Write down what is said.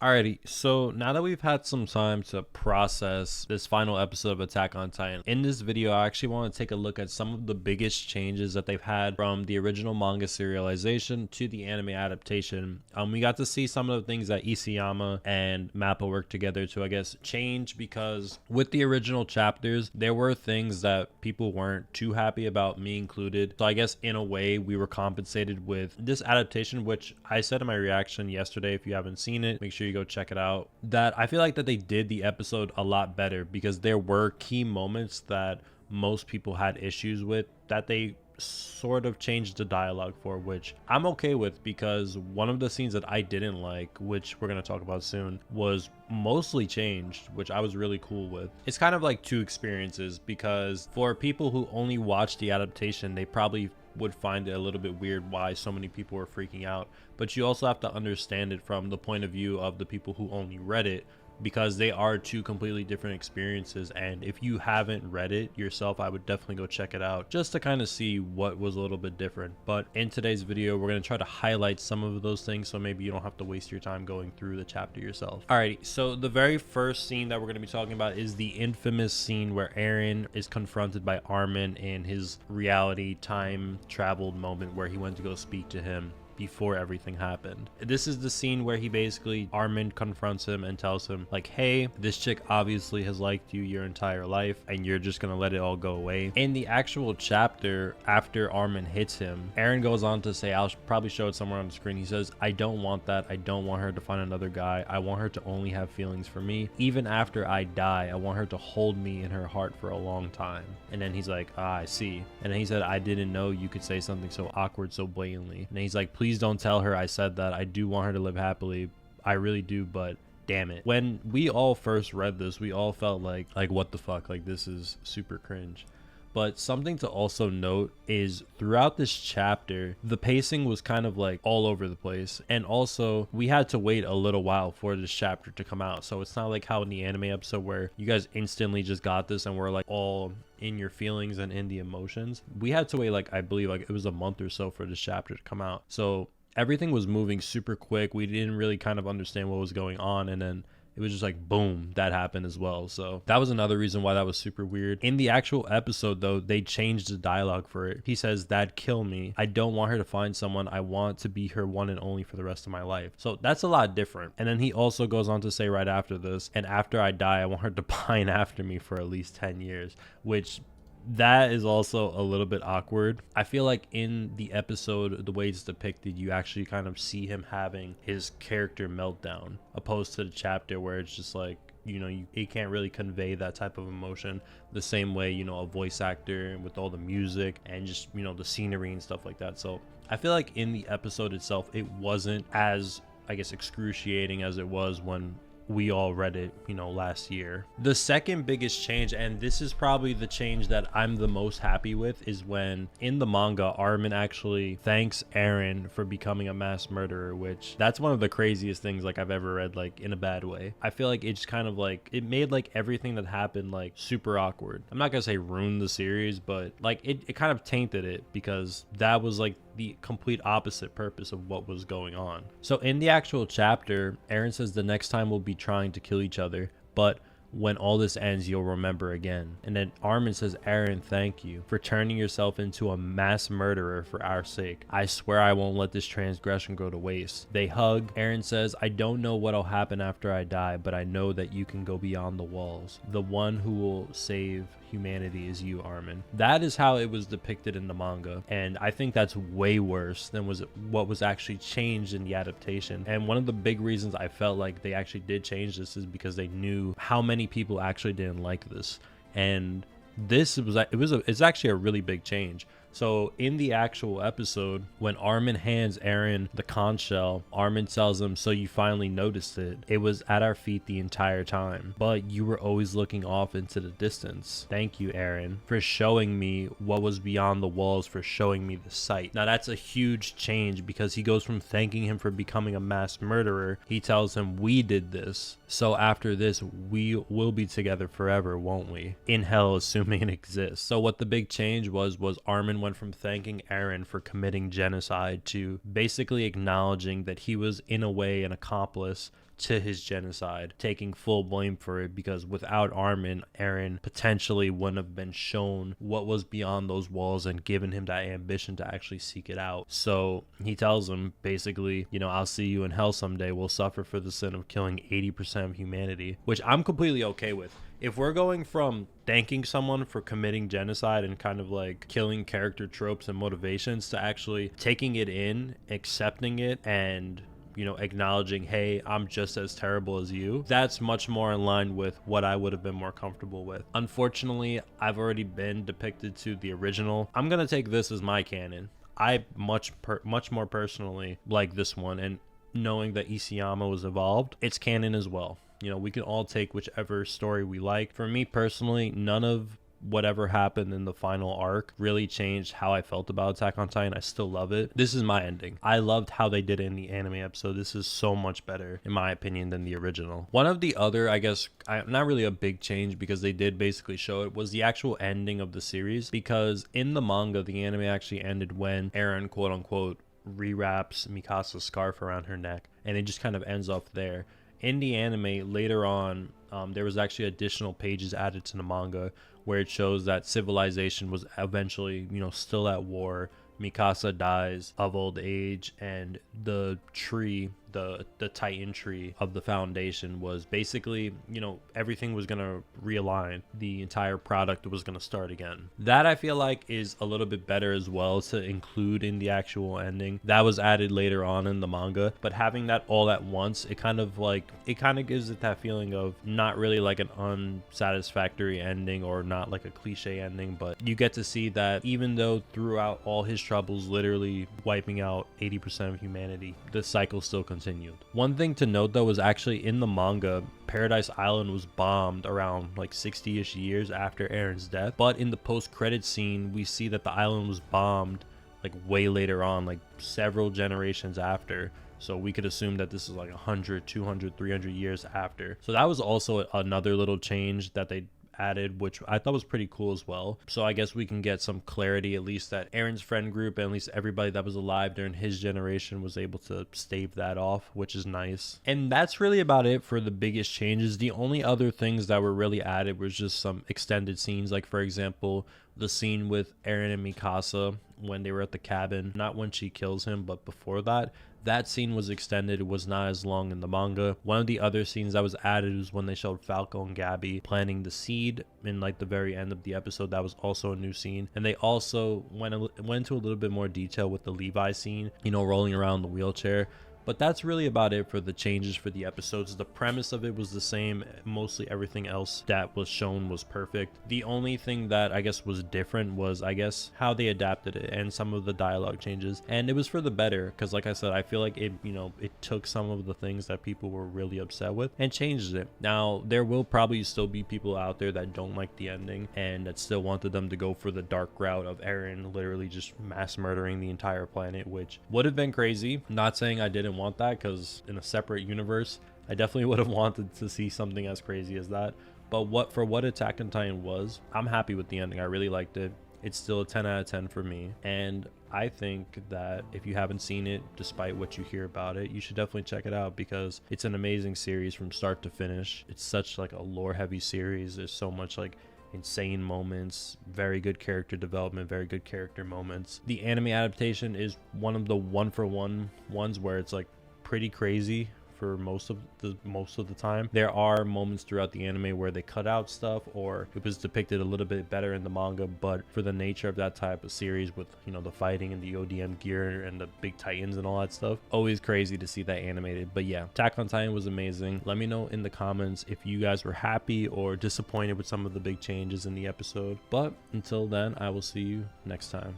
Alrighty, so now that we've had some time to process this final episode of Attack on Titan, in this video I actually want to take a look at some of the biggest changes that they've had from the original manga serialization to the anime adaptation. We got to see some of the things that Isayama and Mappa worked together to, I guess, change, because with the original chapters, there were things that people weren't too happy about, me included. So I guess in a way we were compensated with this adaptation, which I said in my reaction yesterday. If you haven't seen it, make sure you go check it out. That I feel like that they did the episode a lot better, because there were key moments that most people had issues with that they sort of changed the dialogue for, which I'm okay with, because one of the scenes that I didn't like, which we're going to talk about soon, was mostly changed, which I was really cool with. It's kind of like two experiences, because for people who only watch the adaptation, they probably would find it a little bit weird why so many people were freaking out, but you also have to understand it from the point of view of the people who only read it, because they are two completely different experiences. And if you haven't read it yourself, I would definitely go check it out just to kind of see what was a little bit different. But in today's video, we're going to try to highlight some of those things, so maybe you don't have to waste your time going through the chapter yourself. Alrighty, so the very first scene that we're going to be talking about is the infamous scene where Eren is confronted by Armin in his reality time traveled moment where he went to go speak to him before everything happened. This is the scene where Armin confronts him and tells him, like, hey, this chick obviously has liked you your entire life and you're just gonna let it all go away. In the actual chapter, after Armin hits him, Eren goes on to say, I'll probably show it somewhere on the screen, he says, I don't want that. I don't want her to find another guy. I want her to only have feelings for me. Even after I die, I want her to hold me in her heart for a long time. And then he's like, I see. And then he said, I didn't know you could say something so awkward so blatantly. And then he's like, please don't tell her I said that. I do want her to live happily. I really do, but damn it. When we all first read this, we all felt like what the fuck? Like, this is super cringe. But something to also note is throughout this chapter, the pacing was kind of like all over the place. And also, we had to wait a little while for this chapter to come out. So it's not like how in the anime episode where you guys instantly just got this and were like all in your feelings and in the emotions. We had to wait, like, I believe like it was a month or so for this chapter to come out. So everything was moving super quick. We didn't really kind of understand what was going on. And then it was just like, boom, that happened as well. So that was another reason why that was super weird. In the actual episode, though, they changed the dialogue for it. He says, that'd kill me. I don't want her to find someone. I want to be her one and only for the rest of my life. So that's a lot different. And then he also goes on to say right after this, and after I die, I want her to pine after me for at least 10 years, which that is also a little bit awkward. I feel like in the episode, the way it's depicted, you actually kind of see him having his character meltdown, opposed to the chapter where it's just like, you know, he can't really convey that type of emotion the same way, you know, a voice actor with all the music and just, you know, the scenery and stuff like that. So I feel like in the episode itself, it wasn't as, I guess, excruciating as it was when we all read it, you know, last year. The second biggest change, and this is probably the change that I'm the most happy with, is when in the manga, Armin actually thanks Eren for becoming a mass murderer, which that's one of the craziest things like I've ever read, like in a bad way. I feel like it just kind of like, it made like everything that happened like super awkward. I'm not gonna say ruin the series, but like it kind of tainted it, because that was like the complete opposite purpose of what was going on. So in the actual chapter, Eren says the next time we'll be trying to kill each other, but when all this ends, you'll remember again. And then Armin says, Eren, thank you for turning yourself into a mass murderer for our sake. I swear I won't let this transgression go to waste. They hug. Eren says, I don't know what'll happen after I die, but I know that you can go beyond the walls. The one who will save humanity is you, Armin. That is how it was depicted in the manga, and I think that's way worse than what was actually changed in the adaptation. And one of the big reasons I felt like they actually did change this is because they knew how many people actually didn't like this, and it's actually a really big change. So in the actual episode, when Armin hands Eren the conch shell, Armin tells him, so you finally noticed it. It was at our feet the entire time, but you were always looking off into the distance. Thank you, Eren, for showing me what was beyond the walls, for showing me the sight. Now that's a huge change, because he goes from thanking him for becoming a mass murderer, he tells him, we did this. So after this, we will be together forever, won't we? In hell, assuming it exists. So what the big change was Armin went from thanking Eren for committing genocide to basically acknowledging that he was in a way an accomplice to his genocide, taking full blame for it, because without Armin, Eren potentially wouldn't have been shown what was beyond those walls and given him that ambition to actually seek it out. So he tells him basically, you know, I'll see you in hell someday. We'll suffer for the sin of killing 80% of humanity, which I'm completely okay with. If we're going from thanking someone for committing genocide and kind of like killing character tropes and motivations to actually taking it in, accepting it, and, you know, acknowledging, hey, I'm just as terrible as you, that's much more in line with what I would have been more comfortable with. Unfortunately, I've already been depicted to the original. I'm gonna take this as my canon. I much more personally like this one, and knowing that Isayama was evolved, it's canon as well. You know, we can all take whichever story we like. For me personally, none of whatever happened in the final arc really changed how I felt about Attack on Titan. I still love it. This is my ending. I loved how they did it in the anime episode. This is so much better, in my opinion, than the original. One of the other, I guess, not really a big change, because they did basically show it, was the actual ending of the series. Because in the manga, the anime actually ended when Eren, quote unquote, rewraps Mikasa's scarf around her neck, and it just kind of ends off there. In the anime, later on, there was actually additional pages added to the manga where it shows that civilization was eventually, you know, still at war. Mikasa dies of old age, and the tree, the Titan tree of the foundation, was basically, you know, everything was gonna realign. The entire product was gonna start again. That I feel like is a little bit better as well to include in the actual ending. That was added later on in the manga, but having that all at once, it kind of gives it that feeling of not really like an unsatisfactory ending, or not like a cliche ending, but you get to see that even though throughout all his troubles, literally wiping out 80% of humanity, the cycle still continued. One thing to note though was actually in the manga, Paradise Island was bombed around like 60-ish years after Eren's death, but in the post-credit scene we see that the island was bombed like way later on, like several generations after. So we could assume that this is like 100, 200, 300 years after. So that was also another little change that they added, which I thought was pretty cool as well. So I guess we can get some clarity, at least that Eren's friend group, and at least everybody that was alive during his generation, was able to stave that off, which is nice. And that's really about it for the biggest changes. The only other things that were really added was just some extended scenes, like for example, the scene with Eren and Mikasa when they were at the cabin, not when she kills him, but before that. That scene was extended. It was not as long in the manga. One of the other scenes that was added was when they showed Falco and Gabby planting the seed in like the very end of the episode. That was also a new scene. And they also went into a little bit more detail with the Levi scene, you know, rolling around the wheelchair. But that's really about it for the changes for the episodes. The premise of it was the same. Mostly everything else that was shown was perfect. The only thing that I guess was different was, I guess, how they adapted it and some of the dialogue changes. And it was for the better, because like I said, I feel like it, you know, it took some of the things that people were really upset with and changed it. Now, there will probably still be people out there that don't like the ending and that still wanted them to go for the dark route of Eren literally just mass murdering the entire planet, which would have been crazy. Not saying I didn't want that, because in a separate universe I definitely would have wanted to see something as crazy as that. But what Attack on Titan was, I'm happy with the ending. I really liked it. It's still a 10 out of 10 for me, and I think that if you haven't seen it, despite what you hear about it, you should definitely check it out, because it's an amazing series from start to finish. It's such like a lore heavy series. There's so much like insane moments, very good character development, very good character moments. The anime adaptation is one of the one-for-one ones where it's like pretty crazy for most of the time. There are moments throughout the anime where they cut out stuff, or it was depicted a little bit better in the manga, but for the nature of that type of series with, you know, the fighting and the ODM gear and the big titans and all that stuff, always crazy to see that animated. But yeah, Attack on Titan was amazing. Let me know in the comments if you guys were happy or disappointed with some of the big changes in the episode. But until then, I will see you next time.